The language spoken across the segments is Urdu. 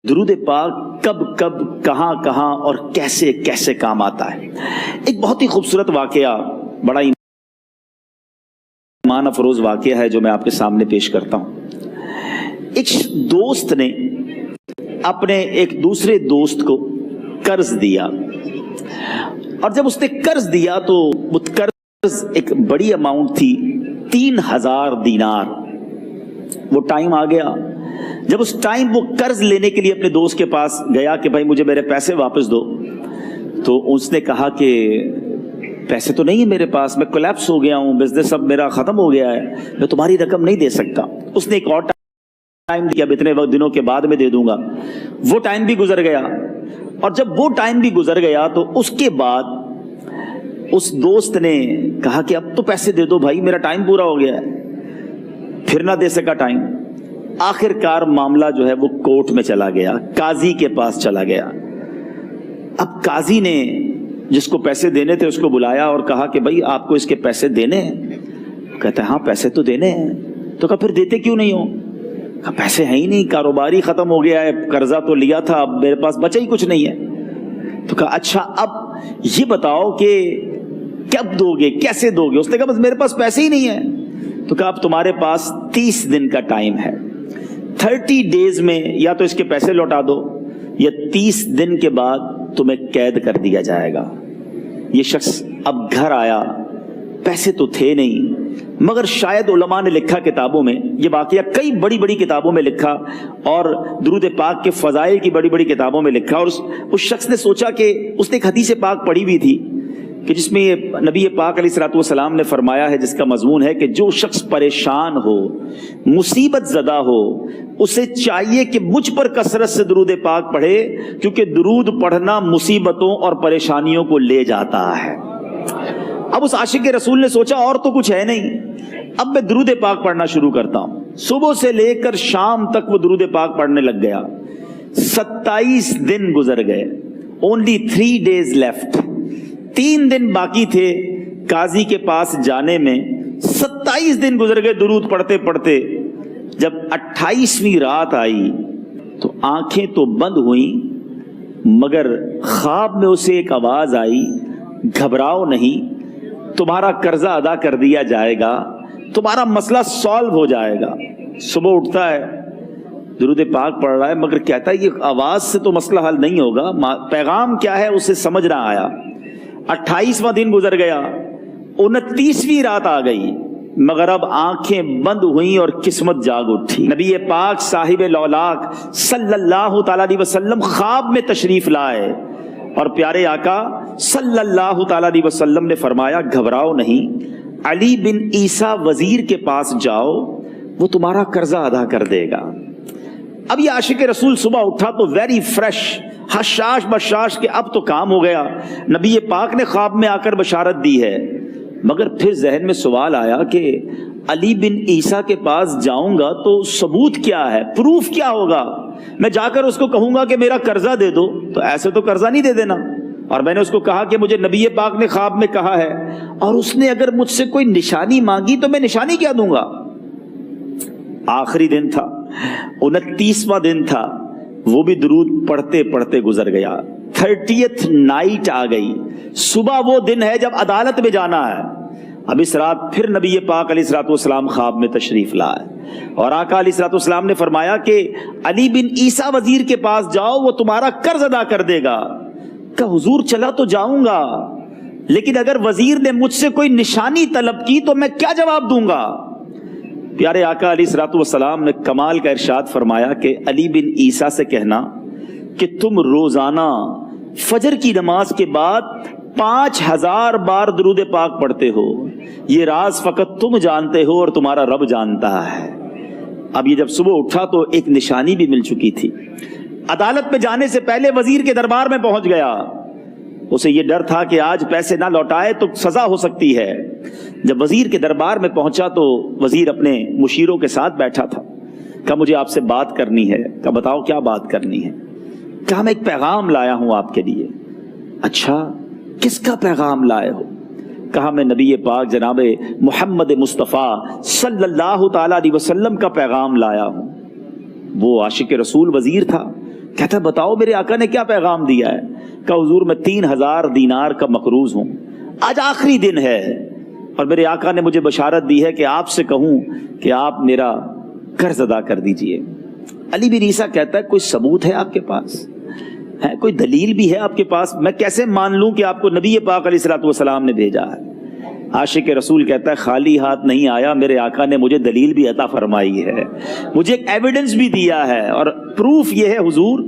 درود پاک کب کب کہاں کہاں اور کیسے کیسے کام آتا ہے. ایک بہت ہی خوبصورت واقعہ، بڑا ایمان افروز واقعہ ہے جو میں آپ کے سامنے پیش کرتا ہوں. ایک دوست نے اپنے ایک دوسرے دوست کو قرض دیا، اور جب اس نے قرض دیا تو وہ قرض ایک بڑی اماؤنٹ تھی، 3000 دینار. وہ ٹائم آ گیا جب اس ٹائم وہ قرض لینے کے لیے اپنے دوست کے پاس گیا کہ بھائی مجھے میرے پیسے واپس دو. تو اس نے کہا کہ پیسے تو نہیں ہے میرے پاس، میں کولیپس ہو گیا ہوں، بزنس اب میرا ختم ہو گیا ہے، میں تمہاری رقم نہیں دے سکتا. اس نے ایک اور ٹائم دیا، اب اتنے وقت دنوں کے بعد میں دے دوں گا. وہ ٹائم بھی گزر گیا، اور جب وہ ٹائم بھی گزر گیا تو اس کے بعد اس دوست نے کہا کہ اب تو پیسے دے دو بھائی، میرا ٹائم پورا ہو گیا ہے. پھر نہ دے سکا ٹائم. آخر کار معاملہ جو ہے وہ کورٹ میں چلا گیا، قاضی کے پاس چلا گیا. اب قاضی نے جس کو پیسے دینے تھے اس کو بلایا اور کہا کہ بھائی آپ کو اس کے پیسے دینے ہیں؟ کہتا ہے ہاں پیسے تو دینے ہیں. تو کہا پھر دیتے کیوں نہیں ہو؟ کہا پیسے ہیں ہی نہیں، کاروبار ہی ختم ہو گیا ہے، قرضہ تو لیا تھا، اب میرے پاس بچا ہی کچھ نہیں ہے. تو کہا اچھا اب یہ بتاؤ کہ کب دو گے، کیسے دو گے؟ اس نے کہا بس میرے پاس پیسے ہی نہیں ہیں. تو کہا اب تمہارے پاس 30 دن کا ٹائم ہے، 30 ڈیز میں یا تو اس کے پیسے لوٹا دو یا 30 دن کے بعد تمہیں قید کر دیا جائے گا. یہ شخص اب گھر آیا، پیسے تو تھے نہیں، مگر شاید علماء نے لکھا کتابوں میں، یہ واقعہ کئی بڑی بڑی کتابوں میں لکھا اور درود پاک کے فضائل کی بڑی بڑی کتابوں میں لکھا. اور اس شخص نے سوچا کہ اس نے ایک حدیث پاک پڑھی ہوئی تھی کہ جس میں نبی پاک علیہ الصلوۃ والسلام نے فرمایا ہے، جس کا مضمون ہے کہ جو شخص پریشان ہو، مصیبت زدہ ہو، اسے چاہیے کہ مجھ پر کثرت سے درود پاک پڑھے، کیونکہ درود پڑھنا مصیبتوں اور پریشانیوں کو لے جاتا ہے. اب اس عاشق رسول نے سوچا اور تو کچھ ہے نہیں، اب میں درود پاک پڑھنا شروع کرتا ہوں. صبح سے لے کر شام تک وہ درود پاک پڑھنے لگ گیا. 27 دن گزر گئے، only 3 days left. 3 دن باقی تھے قاضی کے پاس جانے میں. 27 دن گزر گئے درود پڑھتے پڑھتے. جب 28ویں رات آئی تو آنکھیں تو بند ہوئیں، مگر خواب میں اسے ایک آواز آئی، گھبراؤ نہیں، تمہارا قرضہ ادا کر دیا جائے گا، تمہارا مسئلہ سالو ہو جائے گا. صبح اٹھتا ہے، درود پاک پڑھ رہا ہے، مگر کہتا ہے یہ آواز سے تو مسئلہ حل نہیں ہوگا، پیغام کیا ہے اسے سمجھ نہ آیا. 28واں دن گزر گیا، 29ویں رات آ گئی، مگر اب آنکھیں بند ہوئیں اور قسمت جاگ اٹھی. نبی پاک صاحب لولاک صلی اللہ تعالی علیہ وسلم خواب میں تشریف لائے اور پیارے آقا صلی اللہ تعالی علیہ وسلم نے فرمایا گھبراؤ نہیں، علی بن عیسیٰ وزیر کے پاس جاؤ، وہ تمہارا قرضہ ادا کر دے گا. اب یہ عاشق رسول صبح اٹھا تو ویری فریش، حشاش بشاش کہ اب تو کام ہو گیا، نبی پاک نے خواب میں آ کر بشارت دی ہے. مگر پھر ذہن میں سوال آیا کہ علی بن عیسیٰ کے پاس جاؤں گا تو ثبوت کیا ہے، پروف کیا ہوگا؟ میں جا کر اس کو کہوں گا کہ میرا قرضہ دے دو تو ایسے تو قرضہ نہیں دے دینا. اور میں نے اس کو کہا کہ مجھے نبی پاک نے خواب میں کہا ہے، اور اس نے اگر مجھ سے کوئی نشانی مانگی تو میں نشانی کیا دوں گا؟ آخری دن تھا، 29واں دن تھا، وہ بھی درود پڑھتے پڑھتے گزر گیا. 30th نائٹ آ گئی، صبح وہ دن ہے جب عدالت میں جانا ہے. اب اس رات پھر نبی پاک علیہ الصلوۃ والسلام خواب میں تشریف لائے اور آقا علیہ الصلوۃ والسلام نے فرمایا کہ علی بن عیسیٰ وزیر کے پاس جاؤ، وہ تمہارا قرض ادا کر دے گا. کہ حضور چلا تو جاؤں گا، لیکن اگر وزیر نے مجھ سے کوئی نشانی طلب کی تو میں کیا جواب دوں گا؟ پیارے آقا علیہ الصلوۃ والسلام نے کمال کا ارشاد فرمایا کہ علی بن عیسیٰ سے کہنا کہ تم روزانہ فجر کی نماز کے بعد 5000 بار درود پاک پڑھتے ہو، یہ راز فقط تم جانتے ہو اور تمہارا رب جانتا ہے. اب یہ جب صبح اٹھا تو ایک نشانی بھی مل چکی تھی. عدالت میں جانے سے پہلے وزیر کے دربار میں پہنچ گیا. اسے یہ ڈر تھا کہ آج پیسے نہ لوٹائے تو سزا ہو سکتی ہے. جب وزیر کے دربار میں پہنچا تو وزیر اپنے مشیروں کے ساتھ بیٹھا تھا. کہا مجھے آپ سے بات کرنی ہے. کہا بتاؤ کیا بات کرنی ہے؟ کہا میں ایک پیغام لایا ہوں آپ کے لیے. اچھا کس کا پیغام لائے ہو؟ کہا میں نبی پاک جناب محمد مصطفیٰ صلی اللہ تعالی علیہ وسلم کا پیغام لایا ہوں. وہ عاشق رسول وزیر تھا، کہتا ہے بتاؤ میرے آقا نے کیا پیغام دیا ہے؟ کہا حضور میں 3000 دینار کا مقروض ہوں، آج آخری دن ہے اور میرے آقا نے مجھے بشارت دی ہے کہ آپ سے کہوں کہ آپ میرا قرض ادا کر دیجئے۔ علی بن عیسیٰ کہتا ہے کوئی ثبوت ہے آپ کے پاس؟ ہے کوئی دلیل بھی ہے آپ کے پاس؟ میں کیسے مان لوں کہ آپ کو نبی پاک علیہ الصلوۃ والسلام نے بھیجا ہے؟ عاشق رسول کہتا ہے خالی ہاتھ نہیں آیا، میرے آقا نے مجھے دلیل بھی عطا فرمائی ہے، مجھے ایک ایویڈنس بھی دیا ہے، اور پروف یہ ہے حضور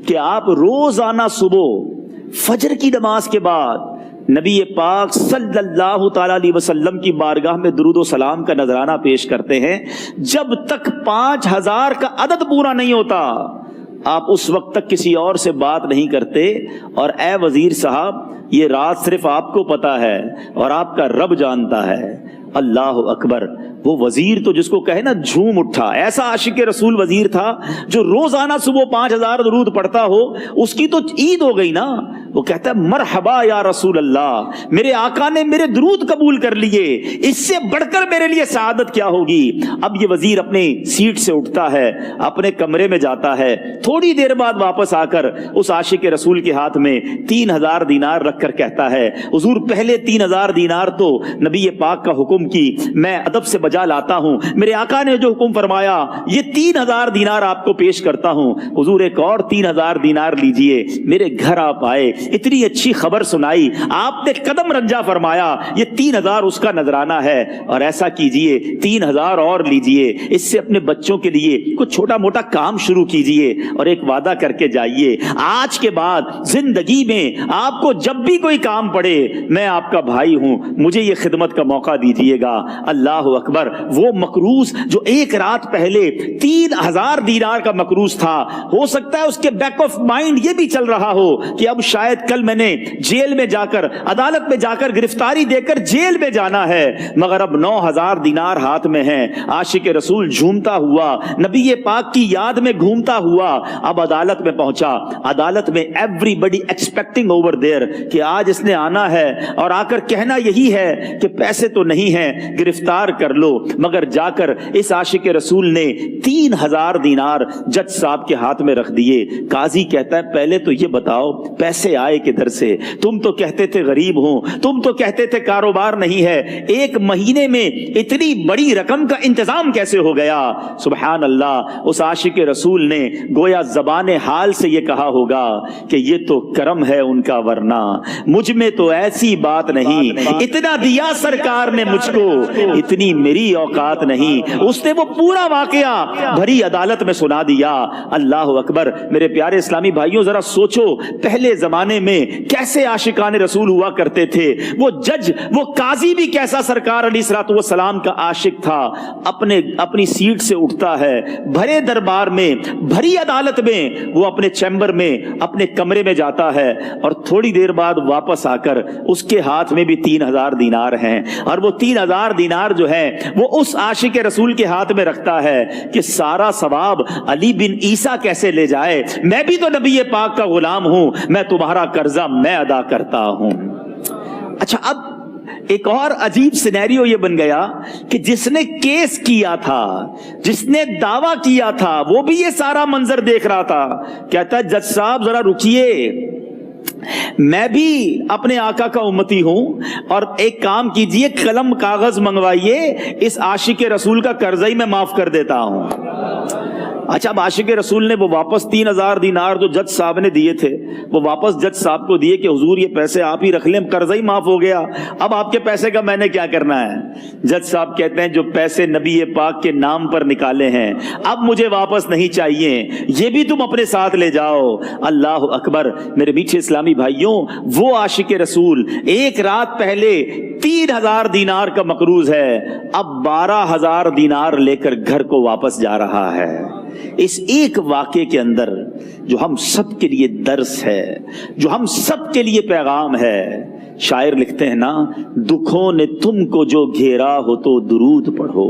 کہ آپ روزانہ صبح فجر کی نماز کے بعد نبی پاک صلی اللہ تعالی علیہ وسلم کی بارگاہ میں درود و سلام کا نذرانہ پیش کرتے ہیں۔ جب تک 5000 کا عدد پورا نہیں ہوتا آپ اس وقت تک کسی اور سے بات نہیں کرتے، اور اے وزیر صاحب یہ راز صرف آپ کو پتا ہے اور آپ کا رب جانتا ہے۔ اللہ اکبر، وہ وزیر تو جس کو کہے نا جھوم اٹھا، ایسا عاشق رسول وزیر تھا جو روزانہ صبح 5000 درود پڑھتا ہو، اس کی تو عید ہو گئی نا۔ وہ کہتا ہے مرحبا یا رسول اللہ، میرے آقا نے میرے درود قبول کر لیے، اس سے بڑھ کر میرے لیے سعادت کیا ہوگی۔ اب یہ وزیر اپنی سیٹ سے اٹھتا ہے، اپنے کمرے میں جاتا ہے، تھوڑی دیر بعد واپس آ کر اس عاشق رسول کے ہاتھ میں 3000 دینار رکھ کر کہتا ہے حضور پہلے 3000 دینار تو نبی پاک کا حکم کی میں ادب سے بجا لاتا ہوں، میرے آقا نے جو حکم فرمایا یہ 3000 دینار آپ کو پیش کرتا ہوں۔ حضور ایک اور 3000 دینار لیجئے، میرے گھر آپ آئے، اتنی اچھی خبر سنائی، آپ نے قدم رنجا فرمایا، یہ 3000 اس کا نذرانہ ہے، اور ایسا کیجئے 3000 اور لیجئے، اس سے اپنے بچوں کے لیے کچھ چھوٹا موٹا کام شروع کیجئے، اور ایک وعدہ کر کے جائیے آج کے بعد زندگی میں آپ کو جب بھی کوئی کام پڑے میں آپ کا بھائی ہوں، مجھے یہ خدمت کا موقع دیجئے گا۔ اللہ اکبر، وہ مقروض جو ایک رات پہلے 3000 دینار کا مقروض تھا، ہو سکتا ہے اس کے بیک آف مائنڈ یہ بھی چل رہا ہو کہ اب شاید کل میں نے جیل میں جا کر، عدالت میں جا کر گرفتاری دے کر جیل میں جانا ہے، مگر اب 9000 دینار ہاتھ میں ہیں۔ عاشق رسول جھومتا ہوا نبی پاک کی یاد میں گھومتا ہوا اب عدالت میں پہنچا۔ عدالت میں everybody expecting over there کہ آج اس نے آنا ہے اور آ کر کہنا یہی ہے کہ پیسے تو نہیں ہیں، گرفتار کر لو، مگر جا کر اس عاشق رسول نے 3000 دینار جج صاحب کے ہاتھ میں رکھ دیے۔ قاضی کہتا ہے پہلے تو یہ بتاؤ پیسے آئے کدھر سے؟ تم تو کہتے تھے غریب ہوں، تم تو کہتے تھے کاروبار نہیں ہے، ایک مہینے میں اتنی بڑی رقم کا انتظام کیسے ہو گیا؟ سبحان اللہ، اس عاشق رسول نے گویا زبان حال سے یہ کہا ہوگا کہ یہ تو کرم ہے ان کا، ورنہ مجھ میں تو ایسی بات نہیں، اتنا دیا سرکار نے مجھ کو، اتنی میری اوقات نہیں۔ اس نے وہ پورا واقعہ بھری عدالت میں سنا دیا۔ اللہ اکبر، میرے پیارے اسلامی بھائیوں ذرا سوچو پہلے زمانے میں کیسے عاشقان رسول ہوا کرتے تھے۔ وہ جج، وہ قاضی بھی کیسا سرکار علیہ الصلوۃ والسلام کا عاشق تھا۔ اپنی سیٹ سے اٹھتا ہے، بھرے دربار میں، بھری عدالت میں، وہ اپنے چیمبر میں، اپنے کمرے میں جاتا ہے، اور تھوڑی دیر بعد واپس آ کر اس کے ہاتھ میں بھی 3000 دینار ہیں، اور وہ 3000 دینار جو ہے وہ اس عاشق رسول کے ہاتھ میں رکھتا ہے کہ سارا ثواب علی بن عیسیٰ کیسے لے جائے، میں بھی تو نبی پاک کا غلام ہوں، میں تمہارا قرضہ میں ادا کرتا ہوں۔ اچھا، اب ایک اور عجیب سینیریو یہ بن گیا کہ جس نے کیس کیا تھا، جس نے دعویٰ کیا تھا، وہ بھی یہ سارا منظر دیکھ رہا تھا۔ کہتا ہے جج صاحب ذرا رکیے، میں بھی اپنے آقا کا امتی ہوں، اور ایک کام کیجئے، قلم کاغذ منگوائیے، اس عاشق رسول کا قرضہ ہی میں معاف کر دیتا ہوں۔ اچھا، اب عاشق رسول نے وہ واپس 3000 دینار جو جج صاحب نے دیے تھے وہ واپس جج صاحب کو دیے کہ حضور یہ پیسے آپ ہی رکھ لیں، قرضہ ہی معاف ہو گیا، اب آپ کے پیسے کا میں نے کیا کرنا ہے؟ جج صاحب کہتے ہیں جو پیسے نبی پاک کے نام پر نکالے ہیں اب مجھے واپس نہیں چاہیے، یہ بھی تم اپنے ساتھ لے جاؤ۔ اللہ اکبر، میرے میٹھے اسلامی بھائیوں، وہ عاشق رسول ایک رات پہلے 3000 دینار کا مقروض ہے، اب 12000 دینار لے کر گھر کو واپس جا رہا ہے۔ اس ایک واقعے کے اندر جو ہم سب کے لیے درس ہے، جو ہم سب کے لیے پیغام ہے، شاعر لکھتے ہیں نا، دکھوں نے تم کو جو گھیرا ہو تو درود پڑھو،